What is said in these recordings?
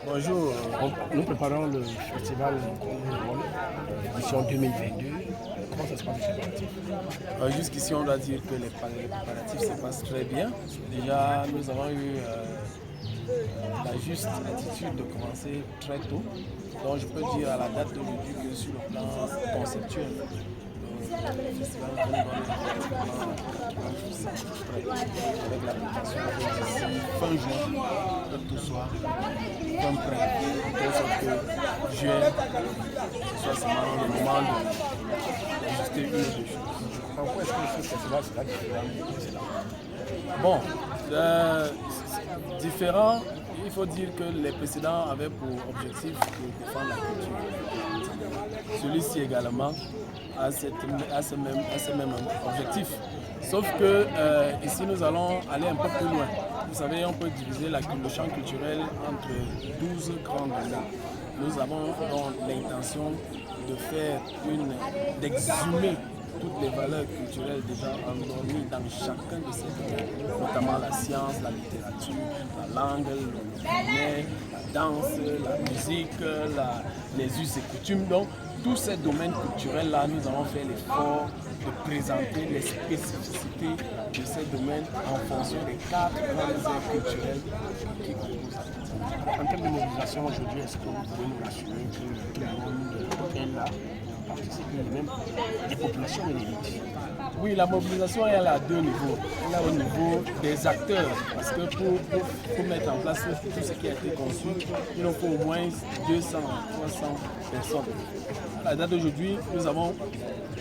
Bonjour, nous préparons le festival édition 2022. Comment ça se passe chez Préparatifs? Jusqu'ici, on doit dire que les préparatifs se passent très bien. Déjà, nous avons eu la juste attitude de commencer très tôt. Donc, je peux dire à la date d'aujourd'hui que sur le plan conceptuel, le festival avec l'application d'ici fin juin, tout soir, fin prêt, de sorte que juin, ce soit seulement le moment d'ajuster une ou deux choses. Pourquoi est-ce que ce festival sera différent du précédent? Bon, différent, il faut dire que les précédents avaient pour objectif de défendre la culture. Celui-ci également a ce même objectif. Sauf que ici nous allons aller un peu plus loin. Vous savez, on peut diviser le champ culturel entre 12 grands domaines. Nous avons donc l'intention d'exhumer toutes les valeurs culturelles déjà endormies dans chacun de ces domaines, notamment la science, la littérature, la langue, le culinaire, la danse, la musique, les us et coutumes. Donc, tous ces domaines culturels-là, nous allons faire l'effort de présenter les spécificités de ces domaines en fonction des 4 grandes aires culturelles qui composent la culture. En termes de mobilisation aujourd'hui, est-ce que vous pouvez nous rassurer que tout le monde est là, participe, même des populations et des élites? Oui, la mobilisation elle est à deux niveaux. Elle est au niveau des acteurs, parce que pour mettre en place tout ce qui a été conçu, il nous faut au moins 200, 300 personnes. À la date d'aujourd'hui, nous avons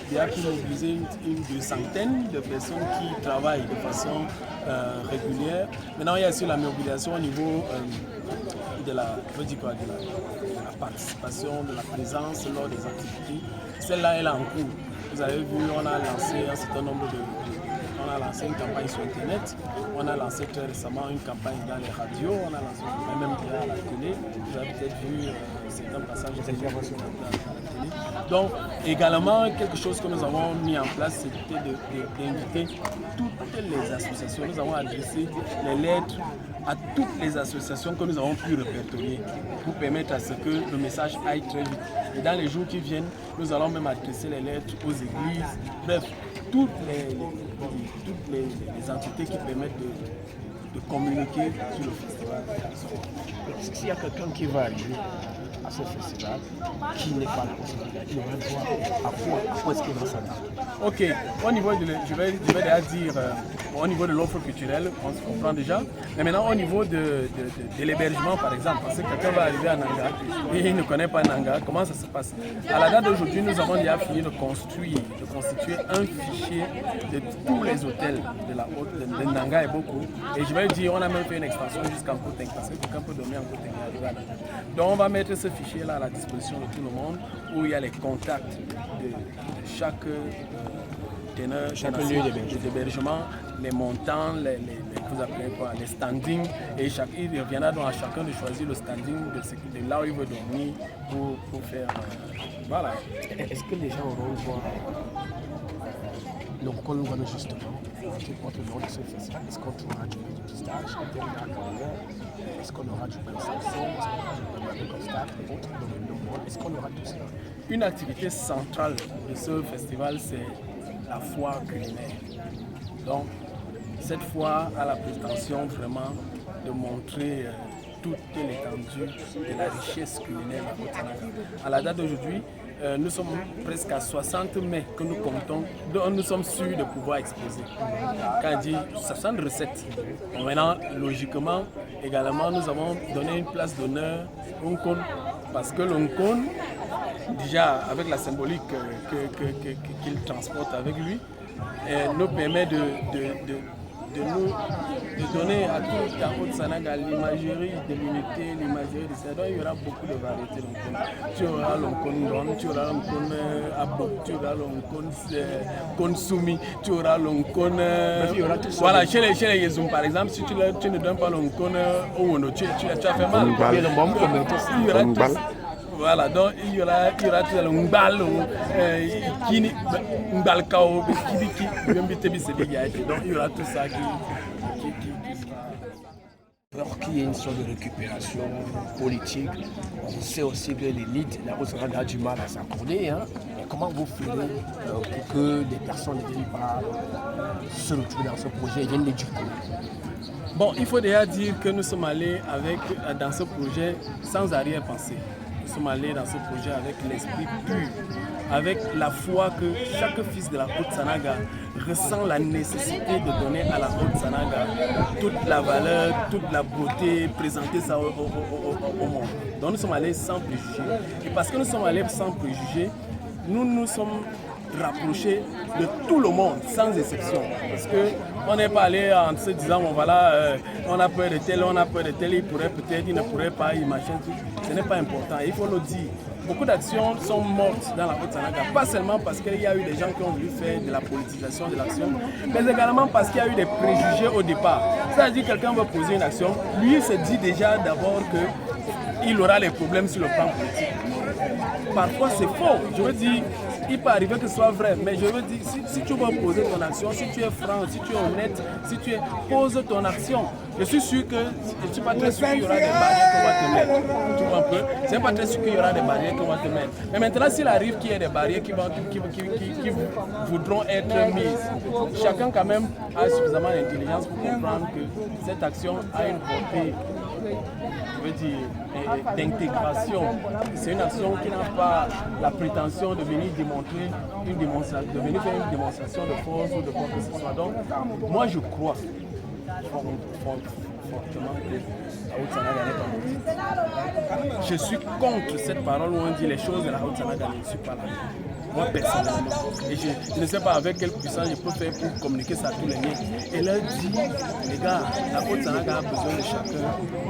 déjà pu mobiliser une centaine de personnes qui travaillent de façon régulière. Maintenant, il y a aussi la mobilisation au niveau de la participation, de la présence lors des activités. Celle-là, elle est en cours. Vous avez vu, on a lancé un certain nombre on a lancé une campagne sur Internet, on a lancé très récemment une campagne dans les radios, on a lancé même à la télé. Vous avez peut-être vu certains passages de intervention à la télé. Donc, également, quelque chose que nous avons mis en place, c'était d'inviter toutes les associations. Nous avons adressé les lettres à toutes les associations que nous avons pu répertorier pour permettre à ce que le message aille très vite. Et dans les jours qui viennent, nous allons même adresser les lettres aux églises, bref, toutes les entités qui permettent de communiquer sur le festival. S'il y a quelqu'un qui va arriver à ce festival, qui n'est pas là, il aurait droit à quoi est-ce qu'il va s'adapter? Ok, au niveau je vais déjà dire, au niveau de l'offre culturelle, on se comprend déjà. Mais maintenant, au niveau de l'hébergement, par exemple, parce que quelqu'un va arriver à Nanga et il ne connaît pas Nanga, comment ça se passe? À la date d'aujourd'hui, nous avons déjà fini de constituer un fichier de tous les hôtels de Nanga et beaucoup. Et je vais dire, on a même fait une extension jusqu'en Koteng, parce que quelqu'un peut dormir en Koteng et arriver à Nanga. Donc, on va mettre ce fichier-là à la disposition de tout le monde, où il y a les contacts de chaque teneur, lieu d'hébergement, les montants, vous appelez quoi, les standings, et il reviendra donc à chacun de choisir le standing de là où il veut dormir pour faire. Voilà. Est-ce que les gens auront droit l'Onkon justement, qui porte le nom de ce festival? Est-ce qu'on trouvera du stage en termes d'argent? Est-ce qu'on aura du pain samson? Est-ce qu'on aura du constat? Est-ce qu'on aura tout cela? Une activité centrale de ce festival, c'est la foire culinaire. Donc, cette foire a la prétention vraiment de montrer toute l'étendue de la richesse culinaire de Haut-Sananga. À la date d'aujourd'hui, nous sommes presque à 60 mets que nous comptons, dont nous sommes sûrs de pouvoir exposer. Quand on dit 60 recettes, maintenant, logiquement, également, nous avons donné une place d'honneur au Nkon, parce que le Nkon, déjà avec la symbolique qu'il transporte avec lui, nous permet de donner à tout à Haut-Sananga l'imagerie de l'unité, l'imagerie de ça. Donc il y aura beaucoup de variétés. Tu auras l'Onkon, tu auras l'Onkon Abo, tu auras l'Onkon Soumi, tu auras l'Onkon. Voilà, chez les Yezoum par exemple, si tu ne donnes pas l'Onkon Ouono, tu as fait mal. Il y aura tout. Voilà, donc il y aura tout le Ngbal, Kini, Ngbal Kao, Kibiki, donc il y aura tout ça qui peur qu'il y ait une sorte de récupération politique. On sait aussi que l'élite, la Haute-Sanaga a du mal à s'accorder. Hein. Et comment vous ferez pour que des personnes ne viennent pas se retrouver dans ce projet et viennent l'éduquer? Bon, il faut déjà dire que nous sommes allés dans ce projet sans arrière-pensée. Nous sommes allés dans ce projet avec l'esprit pur, avec la foi que chaque fils de la Haute-Sanaga ressent la nécessité de donner à la Haute-Sanaga toute la valeur, toute la beauté, présenter ça au monde. Donc nous sommes allés sans préjugés. Et parce que nous sommes allés sans préjugés, nous nous sommes rapprochés de tout le monde, sans exception. Parce qu'on n'est pas allé en se disant, bon voilà, on a peur de tel, on a peur de tel, il pourrait peut-être, il ne pourrait pas, il machin, tout. Ce n'est pas important, il faut le dire. Beaucoup d'actions sont mortes dans la Haute-Sanaga, pas seulement parce qu'il y a eu des gens qui ont voulu faire de la politisation de l'action, mais également parce qu'il y a eu des préjugés au départ. C'est-à-dire que quelqu'un veut poser une action, lui il se dit déjà d'abord qu'il aura les problèmes sur le plan politique. Parfois c'est faux, je veux dire, il peut arriver que ce soit vrai, mais je veux dire, si tu veux poser ton action, si tu es franc, si tu es honnête, pose ton action. Je suis sûr que, je ne suis pas très sûr qu'il y aura des barrières qu'on va te mettre. Tu vois un peu? Je ne suis pas très sûr qu'il y aura des barrières qu'on va te mettre. Mais maintenant, s'il arrive qu'il y ait des barrières qui voudront être mises, chacun quand même a suffisamment d'intelligence pour comprendre que cette action a une portée, je veux dire, d'intégration. C'est une action qui n'a pas la prétention de venir démontrer de venir faire une démonstration de force ou de quoi que ce soit. Donc, moi je crois fortement que la Haute-Sanaga n'est pas morte. Je suis contre cette parole où on dit les choses de la Haute-Sanaga, je ne suis pas là. Moi personnellement. Et je ne sais pas avec quelle puissance je peux faire pour communiquer ça à tous les miens. Et leur dit, les gars, la Haute-Sanaga a besoin de chacun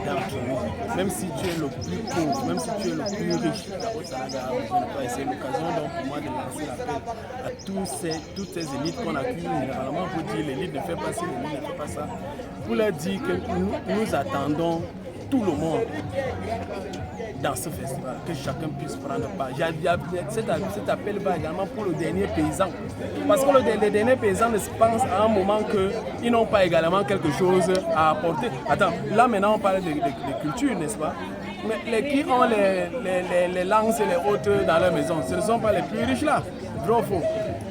d'entre nous. Même si tu es le plus pauvre, même si tu es le plus riche, la Haute-Sanaga a besoin de toi. Et c'est l'occasion donc pour moi de lancer l'appel à toutes ces élites qu'on accuse généralement pour dire l'élite ne fait pas ci, l'élite ne fait pas ça. Pour leur dire que nous attendons tout le monde dans ce festival, que chacun puisse prendre part. Cet appel va également pour le dernier paysan. Parce que les derniers paysans pensent à un moment qu'ils n'ont pas également quelque chose à apporter. Attends, là maintenant on parle de culture, n'est-ce pas? Mais les qui ont les lances et les autres dans leur maison, ce ne sont pas les plus riches là. Gros faux.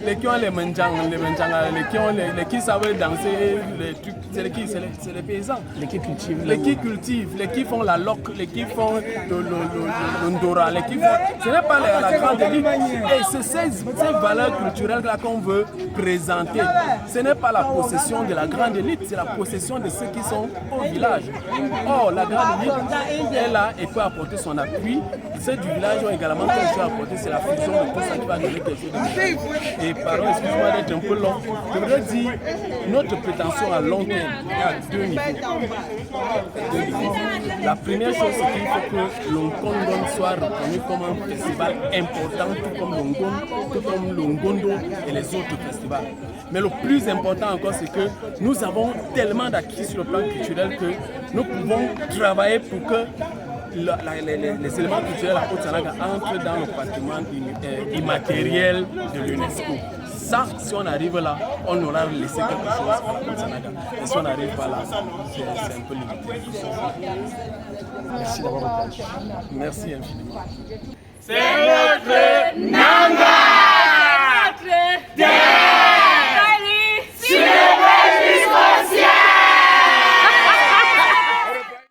Les qui ont les menjang, les qui savent danser, les trucs, c'est les paysans. Les qui cultivent, les qui font la loc, les qui font le ndora, les qui font... Ce n'est pas la grande élite. Et c'est ces valeurs culturelles là qu'on veut présenter. Ce n'est pas la possession de la grande élite, c'est la possession de ceux qui sont au village. Or, la grande élite est là et peut apporter son appui. Ceux du village ont également quelque chose à apporter, c'est la fusion de tout ça qui va donner quelque chose de... Et pardon, excuse-moi d'être un peu long. Je voudrais dire, notre prétention à long terme est à deux niveaux. La première chose, c'est qu'il faut que l'Ongondon soit reconnu comme un festival important, tout comme l'Ongondo et les autres festivals. Mais le plus important encore, c'est que nous avons tellement d'acquis sur le plan culturel que nous pouvons travailler pour que les éléments culturels à Haute-Sanaga entrent dans le patrimoine immatériel de l'UNESCO. Ça, si on arrive là, on aura laissé quelque chose à Haute-Sanaga. Et si on n'arrive pas là, c'est un peu limité. Merci d'avoir répondu. Merci infiniment. C'est notre Nanga!